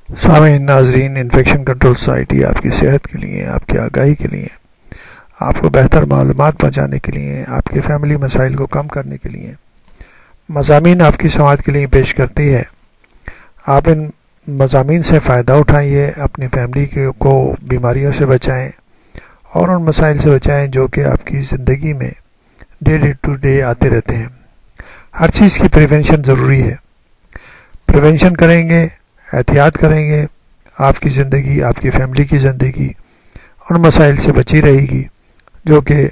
سامعین ناظرین، infection control society آپ کی صحت کے لیے، آپ کی آگاہی کے لیے، آپ کو بہتر معلومات پہنچانے کے لیے، آپ کے فیملی مسائل کو کم کرنے کے لیے مضامین آپ کی سماعت کے لیے پیش کرتی ہے۔ آپ ان مضامین سے فائدہ اٹھائیے، اپنی فیملی کو بیماریوں سے بچائیں اور ان مسائل سے بچائیں جو کہ آپ کی زندگی میں ڈے ٹو ڈے آتے رہتے ہیں۔ ہر چیز کی پریونشن ضروری ہے۔ پریونشن کریں گے، احتیاط کریں گے، آپ کی زندگی، آپ کی فیملی کی زندگی ان مسائل سے بچی رہے گی جو کہ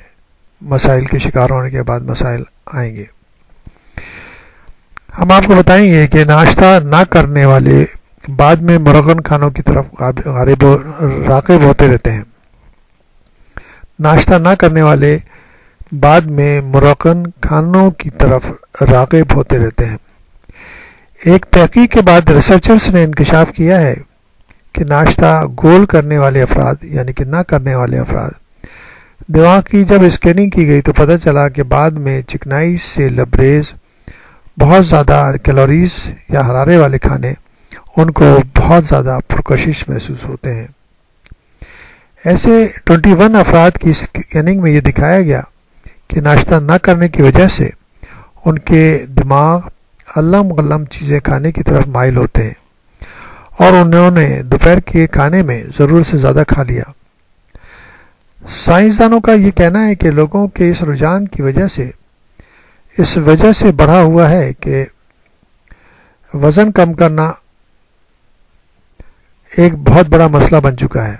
مسائل کے شکار ہونے کے بعد مسائل آئیں گے۔ ہم آپ کو بتائیں گے کہ ناشتہ نہ کرنے والے بعد میں مرغن کھانوں کی طرف راغب ہوتے رہتے ہیں۔ ناشتہ نہ کرنے والے بعد میں مرغن کھانوں کی طرف راغب ہوتے رہتے ہیں۔ ایک تحقیق کے بعد ریسرچرز نے انکشاف کیا ہے کہ ناشتہ گول کرنے والے افراد یعنی کہ نہ کرنے والے افراد دماغ کی جب اسکیننگ کی گئی تو پتہ چلا کہ بعد میں چکنائی سے لبریز بہت زیادہ کیلوریز یا حرارے والے کھانے ان کو بہت زیادہ پرکشش محسوس ہوتے ہیں۔ ایسے 21 افراد کی اسکیننگ میں یہ دکھایا گیا کہ ناشتہ نہ کرنے کی وجہ سے ان کے دماغ علم غلم چیزیں کھانے کی طرف مائل ہوتے ہیں اور انہوں نے دوپہر کے کھانے میں ضرورت سے زیادہ کھا لیا۔ سائنسدانوں کا یہ کہنا ہے کہ لوگوں کے اس رجحان کی اس وجہ سے بڑھا ہوا ہے کہ وزن کم کرنا ایک بہت بڑا مسئلہ بن چکا ہے،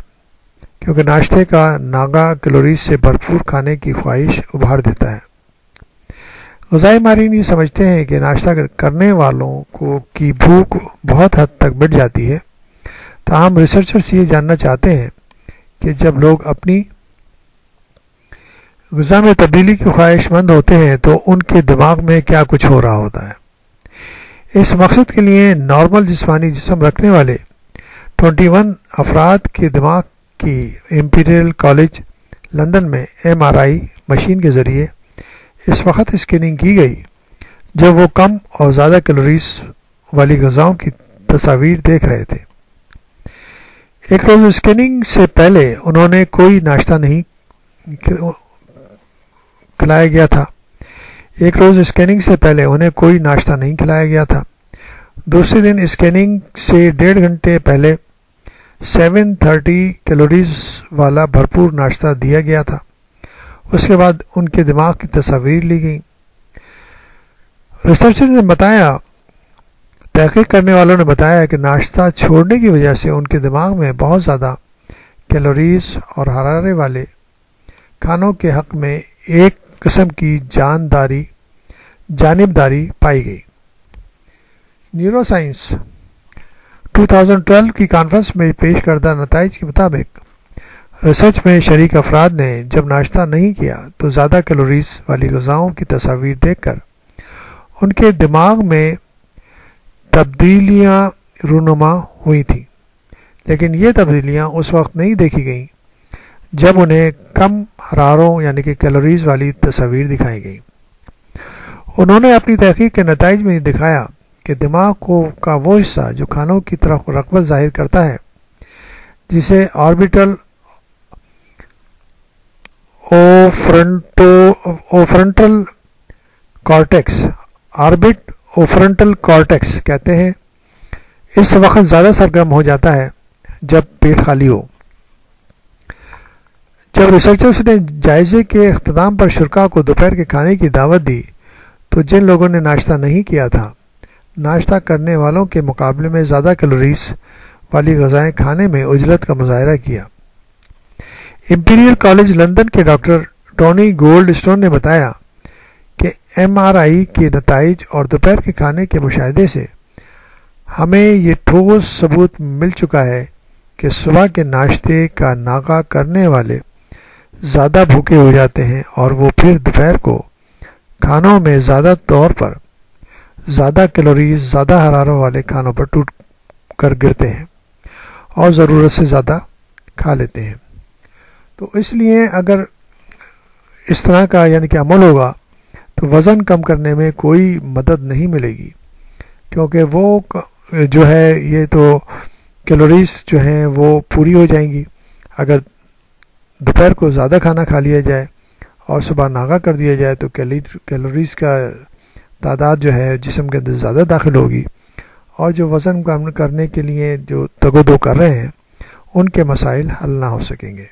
کیونکہ ناشتے کا ناگا کیلوریز سے بھرپور کھانے کی خواہش ابھار دیتا ہے۔ غذائی ماہرین یہ سمجھتے ہیں کہ ناشتہ کرنے والوں کی بھوک بہت حد تک مٹ جاتی ہے، تاہم ریسرچرز یہ جاننا چاہتے ہیں کہ جب لوگ اپنی غذا میں تبدیلی کی خواہش مند ہوتے ہیں تو ان کے دماغ میں کیا کچھ ہو رہا ہوتا ہے۔ اس مقصد کے لیے نارمل جسمانی جسم رکھنے والے 21 افراد کے دماغ کی امپیریل کالج لندن میں MRI مشین کے ذریعے اس وقت اسکیننگ کی گئی جب وہ کم اور زیادہ کیلوریز والی غذاؤں کی تصاویر دیکھ رہے تھے۔ ایک روز اسکیننگ سے پہلے انہوں نے کوئی ناشتہ نہیں کھلایا گیا تھا۔ کھلایا گیا تھا۔ دوسرے دن اسکیننگ سے 1.5 گھنٹے پہلے 730 کیلوریز والا بھرپور ناشتہ دیا گیا تھا۔ اس کے بعد ان کے دماغ کی تصاویر لی گئیں۔ ریسرچر نے بتایا، تحقیق کرنے والوں نے بتایا کہ ناشتہ چھوڑنے کی وجہ سے ان کے دماغ میں بہت زیادہ کیلوریز اور حرارے والے کھانوں کے حق میں ایک قسم کی جانبداری پائی گئی۔ نیورو سائنس 2012 کی کانفرنس میں پیش کردہ نتائج کے مطابق ریسرچ میں شریک افراد نے جب ناشتہ نہیں کیا تو زیادہ کیلوریز والی غذاؤں کی تصاویر دیکھ کر ان کے دماغ میں تبدیلیاں رونما ہوئی تھیں، لیکن یہ تبدیلیاں اس وقت نہیں دیکھی گئیں جب انہیں کم حراروں یعنی کہ کیلوریز والی تصاویر دکھائی گئی۔ انہوں نے اپنی تحقیق کے نتائج میں دکھایا کہ دماغ کا وہ حصہ جو کھانوں کی طرف رغبت ظاہر کرتا ہے، جسے آربٹل اوفرنٹل کارٹیکس کہتے ہیں، اس وقت زیادہ سرگرم ہو جاتا ہے جب پیٹ خالی ہو۔ جب ریسرچرز نے جائزے کے اختتام پر شرکاء کو دوپہر کے کھانے کی دعوت دی تو جن لوگوں نے ناشتہ نہیں کیا تھا، ناشتہ کرنے والوں کے مقابلے میں زیادہ کیلوریز والی غذائیں کھانے میں عجلت کا مظاہرہ کیا۔ امپیریل کالج لندن کے ڈاکٹر ٹونی گولڈ اسٹون نے بتایا کہ MRI کے نتائج اور دوپہر کے کھانے کے مشاہدے سے ہمیں یہ ٹھوس ثبوت مل چکا ہے کہ صبح کے ناشتے کا ناغہ کرنے والے زیادہ بھوکے ہو جاتے ہیں اور وہ پھر دوپہر کو کھانوں میں زیادہ طور پر زیادہ کیلوریز، زیادہ حراروں والے کھانوں پر ٹوٹ کر گرتے ہیں اور ضرورت سے زیادہ کھا لیتے ہیں۔ تو اس لیے اگر اس طرح کا یعنی کہ عمل ہوگا تو وزن کم کرنے میں کوئی مدد نہیں ملے گی، کیونکہ وہ جو ہے یہ تو کیلوریز جو ہیں وہ پوری ہو جائیں گی۔ اگر دوپہر کو زیادہ کھانا کھا لیا جائے اور صبح ناغہ کر دیا جائے تو کیلوریز کا تعداد جو ہے جسم کے اندر زیادہ داخل ہوگی، اور جو وزن کم کرنے کے لیے جو تگ و دو کر رہے ہیں ان کے مسائل حل نہ ہو سکیں گے۔